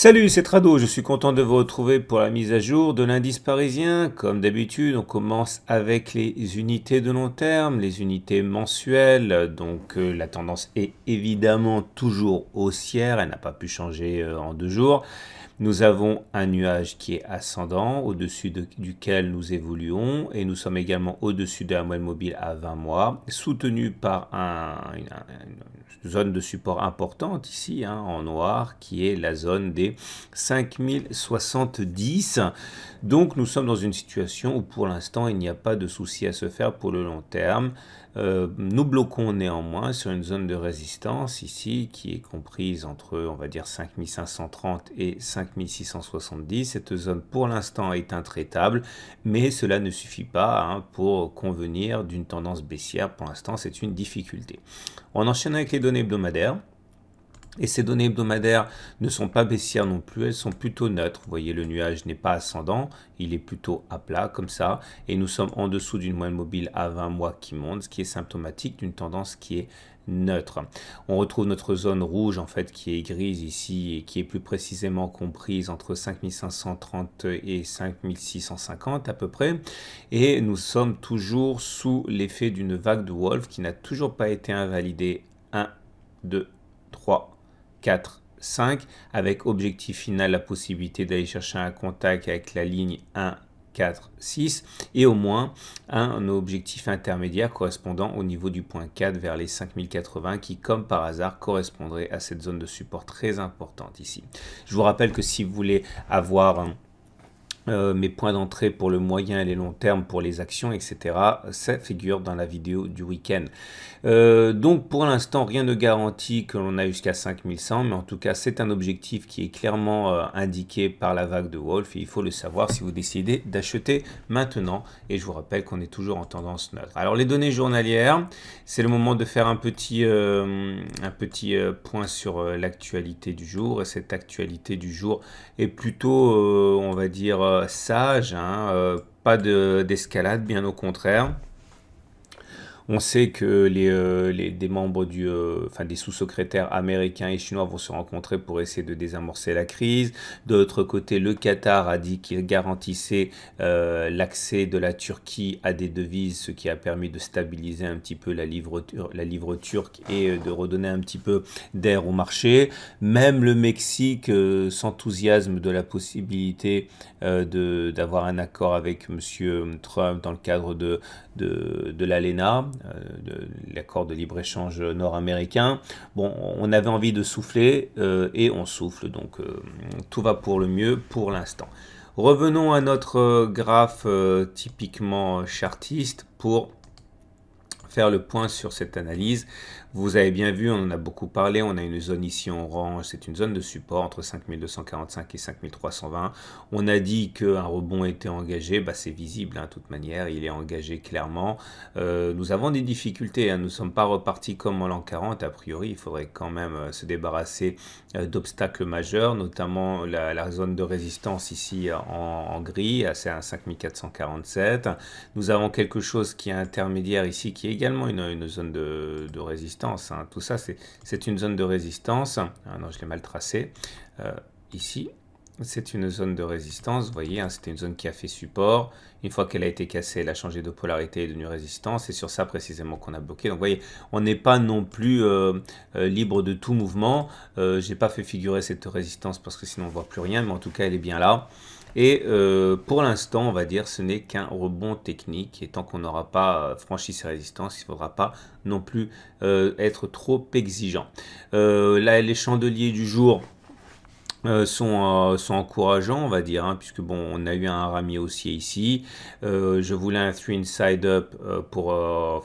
Salut, c'est Trado, je suis content de vous retrouver pour la mise à jour de l'indice parisien. Comme d'habitude, on commence avec les unités de long terme, les unités mensuelles. Donc la tendance est évidemment toujours haussière, elle n'a pas pu changer en 2 jours. Nous avons un nuage qui est ascendant, au-dessus duquel nous évoluons, et nous sommes également au-dessus de la moyenne mobile à 20 mois, soutenu par une zone de support importante ici, en noir, qui est la zone des 5070. Donc nous sommes dans une situation où pour l'instant il n'y a pas de souci à se faire pour le long terme. Nous bloquons néanmoins sur une zone de résistance ici qui est comprise entre, on va dire, 5530 et 5670. Cette zone pour l'instant est intraitable, mais cela ne suffit pas pour convenir d'une tendance baissière. Pour l'instant, c'est une difficulté. On enchaîne avec les données hebdomadaires. Et ces données hebdomadaires ne sont pas baissières non plus, elles sont plutôt neutres. Vous voyez, le nuage n'est pas ascendant, il est plutôt à plat comme ça. Et nous sommes en dessous d'une moyenne mobile à 20 mois qui monte, ce qui est symptomatique d'une tendance qui est neutre. On retrouve notre zone rouge en fait qui est grise ici et qui est plus précisément comprise entre 5530 et 5650 à peu près. Et nous sommes toujours sous l'effet d'une vague de Wolf qui n'a toujours pas été invalidée. 1, 2, 3, 4, 5, avec objectif final la possibilité d'aller chercher un contact avec la ligne 1, 4, 6 et au moins un objectif intermédiaire correspondant au niveau du point 4 vers les 5080 qui comme par hasard correspondrait à cette zone de support très importante ici. Je vous rappelle que si vous voulez avoir mes points d'entrée pour le moyen et les long terme pour les actions, etc. Ça figure dans la vidéo du week-end. Donc pour l'instant, rien ne garantit que l'on a jusqu'à 5100, mais en tout cas, c'est un objectif qui est clairement indiqué par la vague de Wolf et il faut le savoir si vous décidez d'acheter maintenant. Et je vous rappelle qu'on est toujours en tendance neutre. Alors les données journalières, c'est le moment de faire un petit point sur l'actualité du jour. Et cette actualité du jour est plutôt, on va dire, sage, pas d'escalade, bien au contraire. On sait que des membres des sous-secrétaires américains et chinois vont se rencontrer pour essayer de désamorcer la crise. De l'autre côté, le Qatar a dit qu'il garantissait l'accès de la Turquie à des devises, ce qui a permis de stabiliser un petit peu la livre turque et de redonner un petit peu d'air au marché. Même le Mexique s'enthousiasme de la possibilité d'avoir un accord avec M. Trump dans le cadre de l'ALENA, de l'accord de libre-échange nord-américain. Bon, on avait envie de souffler et on souffle, donc tout va pour le mieux pour l'instant. Revenons à notre graphe typiquement chartiste pour faire le point sur cette analyse. Vous avez bien vu, on en a beaucoup parlé, on a une zone ici en orange, c'est une zone de support entre 5245 et 5320. On a dit qu'un rebond était engagé, c'est visible de toute manière, il est engagé clairement. Nous avons des difficultés, nous ne sommes pas repartis comme en l'an 40, a priori il faudrait quand même se débarrasser d'obstacles majeurs, notamment la zone de résistance ici en gris, c'est à 5447. Nous avons quelque chose qui est intermédiaire ici, qui est également une zone de résistance. Tout ça, c'est une zone de résistance. Ah non, je l'ai mal tracé. Ici, c'est une zone de résistance. Vous voyez, c'était une zone qui a fait support. Une fois qu'elle a été cassée, elle a changé de polarité et est devenue résistance. C'est sur ça précisément qu'on a bloqué. Donc, vous voyez, on n'est pas non plus libre de tout mouvement. Je n'ai pas fait figurer cette résistance parce que sinon on ne voit plus rien. Mais en tout cas, elle est bien là. Et pour l'instant, on va dire ce n'est qu'un rebond technique. Et tant qu'on n'aura pas franchi ces résistances, il ne faudra pas non plus être trop exigeant. Là, les chandeliers du jour sont encourageants, on va dire, puisque bon, on a eu un ramier haussier ici. Je voulais un 3 inside up pour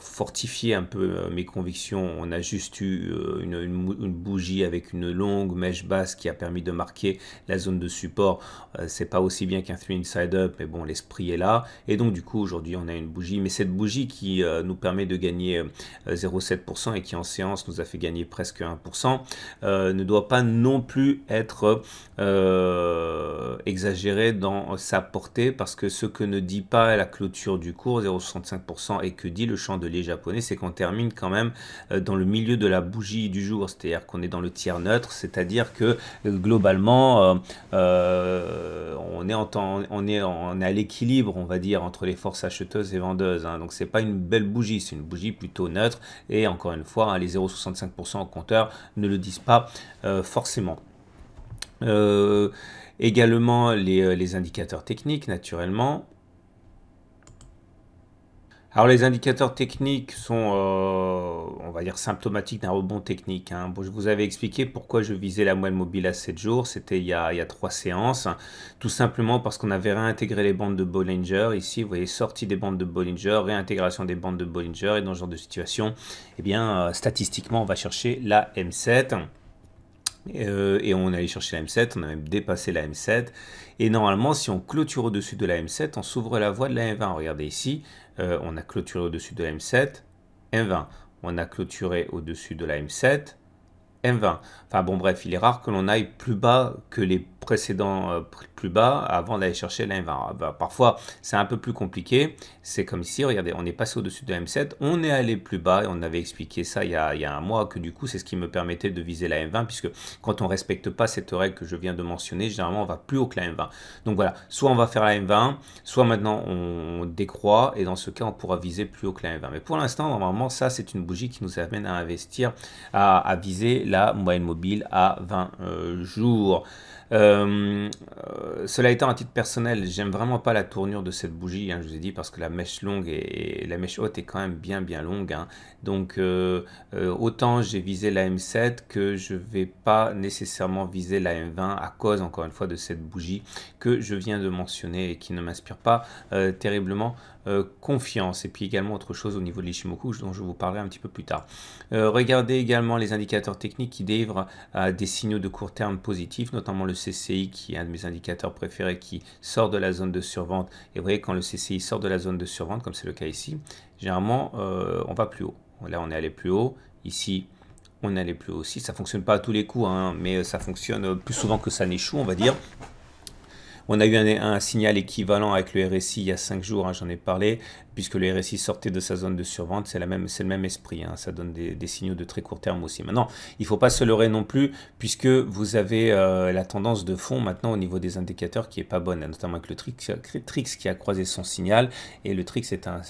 fortifier un peu mes convictions. On a juste eu une bougie avec une longue mèche basse qui a permis de marquer la zone de support. C'est pas aussi bien qu'un 3 inside up, mais bon, l'esprit est là. Et donc du coup, aujourd'hui, on a une bougie, mais cette bougie qui nous permet de gagner 0,7% et qui en séance nous a fait gagner presque 1%, ne doit pas non plus être exagéré dans sa portée, parce que ce que ne dit pas la clôture du cours 0,65% et que dit le chandelier japonais, c'est qu'on termine quand même dans le milieu de la bougie du jour, c'est-à-dire qu'on est dans le tiers neutre, c'est-à-dire que globalement on est à l'équilibre, on va dire, entre les forces acheteuses et vendeuses, hein. Donc c'est pas une belle bougie, c'est une bougie plutôt neutre, et encore une fois, hein, les 0,65% au compteur ne le disent pas forcément. Également les indicateurs techniques, naturellement. Alors les indicateurs techniques sont, on va dire, symptomatiques d'un rebond technique, hein. Bon, je vous avais expliqué pourquoi je visais la moyenne mobile à 7 jours, c'était il y a 3 séances, tout simplement parce qu'on avait réintégré les bandes de Bollinger, ici vous voyez, sortie des bandes de Bollinger, réintégration des bandes de Bollinger, et dans ce genre de situation, eh bien, statistiquement, on va chercher la M7. Et on allait chercher la M7, on a même dépassé la M7, et normalement si on clôture au-dessus de la M7, on s'ouvre la voie de la M20. Regardez ici, on a clôturé au-dessus de la M7, M20, on a clôturé au-dessus de la M7, M20. Enfin bon bref, il est rare que l'on aille plus bas que les précédents plus bas avant d'aller chercher la M20. Bah, parfois c'est un peu plus compliqué, c'est comme ici, regardez, on est passé au-dessus de la M7, on est allé plus bas, et on avait expliqué ça il y a un mois, que du coup c'est ce qui me permettait de viser la M20, puisque quand on ne respecte pas cette règle que je viens de mentionner, généralement on va plus haut que la M20. Donc voilà, soit on va faire la M20, soit maintenant on décroît, et dans ce cas on pourra viser plus haut que la M20. Mais pour l'instant, normalement, ça c'est une bougie qui nous amène à investir, à viser la moyenne mobile à 20 jours. Cela étant, à titre personnel, j'aime vraiment pas la tournure de cette bougie, hein, je vous ai dit, parce que la mèche longue et la mèche haute est quand même bien longue, hein. Donc autant j'ai visé la M7 que je vais pas nécessairement viser la M20 à cause, encore une fois, de cette bougie que je viens de mentionner et qui ne m'inspire pas terriblement confiance. Et puis également autre chose au niveau de l'Ichimoku dont je vous parlerai un petit peu plus tard. Regardez également les indicateurs techniques qui délivrent des signaux de court terme positifs, notamment le CCI qui est un de mes indicateurs préférés, qui sort de la zone de survente. Et vous voyez, quand le CCI sort de la zone de survente, comme c'est le cas ici, généralement on va plus haut. Là on est allé plus haut, ici on est allé plus haut aussi. Ça fonctionne pas à tous les coups, hein, mais ça fonctionne plus souvent que ça n'échoue, on va dire. On a eu un signal équivalent avec le RSI il y a 5 jours, hein, j'en ai parlé, puisque le RSI sortait de sa zone de survente, c'est le même esprit, hein, ça donne des signaux de très court terme aussi. Maintenant, il ne faut pas se leurrer non plus, puisque vous avez la tendance de fond maintenant au niveau des indicateurs qui n'est pas bonne, notamment avec le Trix qui a croisé son signal, et le Trix est un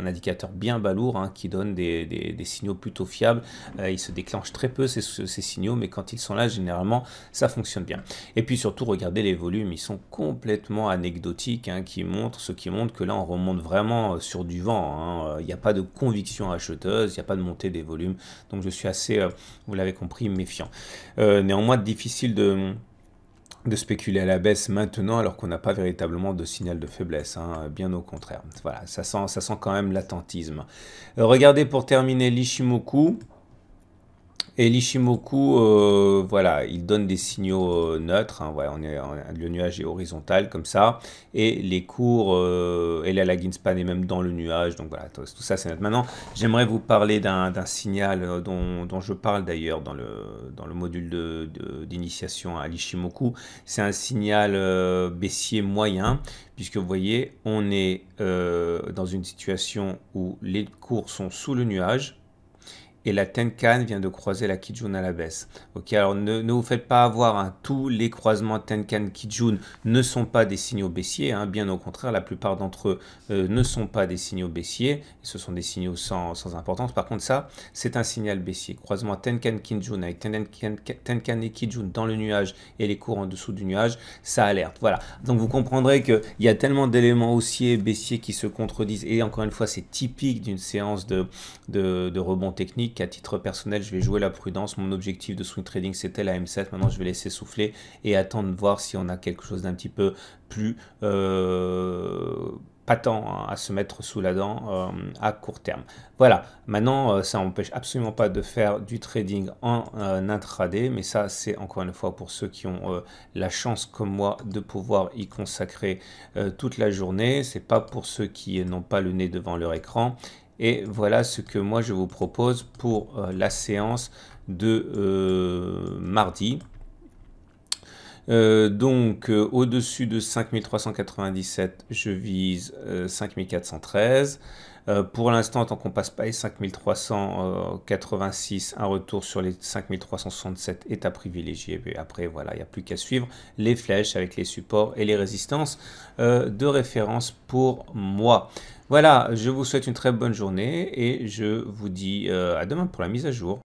indicateur bien balourd, hein, qui donne des signaux plutôt fiables. Il se déclenche très peu ces signaux, mais quand ils sont là, généralement, ça fonctionne bien. Et puis surtout, regardez les volumes, ils sont complètement anecdotiques, hein, ce qui montre que là, on remonte vraiment sur du vent, hein. Il n'y a pas de conviction acheteuse, il n'y a pas de montée des volumes, donc je suis assez, vous l'avez compris, méfiant. Néanmoins, difficile de spéculer à la baisse maintenant alors qu'on n'a pas véritablement de signal de faiblesse, hein, bien au contraire. Voilà, ça sent quand même l'attentisme. Regardez pour terminer l'Ichimoku. Et l'Ichimoku, voilà, il donne des signaux neutres, hein, voilà, le nuage est horizontal comme ça, et les cours et la lagging span est même dans le nuage, donc voilà, tout ça c'est neutre. Maintenant, j'aimerais vous parler d'un signal dont je parle d'ailleurs dans le module d'initiation à l'Ichimoku. C'est un signal baissier moyen, puisque vous voyez, on est dans une situation où les cours sont sous le nuage, et la Tenkan vient de croiser la Kijun à la baisse. Ok, alors ne vous faites pas avoir, hein, tous les croisements Tenkan-Kijun ne sont pas des signaux baissiers, hein, bien au contraire, la plupart d'entre eux ne sont pas des signaux baissiers, ce sont des signaux sans importance. Par contre, ça, c'est un signal baissier. Croisement Tenkan-Kijun avec Tenkan et Kijun dans le nuage et les cours en dessous du nuage, ça alerte. Voilà, donc vous comprendrez qu'il y a tellement d'éléments haussiers et baissiers qui se contredisent, et encore une fois, c'est typique d'une séance de rebond technique. À titre personnel, je vais jouer la prudence. Mon objectif de swing trading, c'était la M7. Maintenant, je vais laisser souffler et attendre de voir si on a quelque chose d'un petit peu plus patent, hein, à se mettre sous la dent à court terme. Voilà, maintenant, ça n'empêche absolument pas de faire du trading en intraday, mais ça, c'est encore une fois pour ceux qui ont la chance, comme moi, de pouvoir y consacrer toute la journée. C'est pas pour ceux qui n'ont pas le nez devant leur écran. Et voilà ce que moi je vous propose pour la séance de mardi. Au-dessus de 5397, je vise 5413. Pour l'instant, tant qu'on passe pas les 5386, un retour sur les 5367 est à privilégier. Et après, voilà, il n'y a plus qu'à suivre les flèches avec les supports et les résistances de référence pour moi. Voilà, je vous souhaite une très bonne journée et je vous dis à demain pour la mise à jour.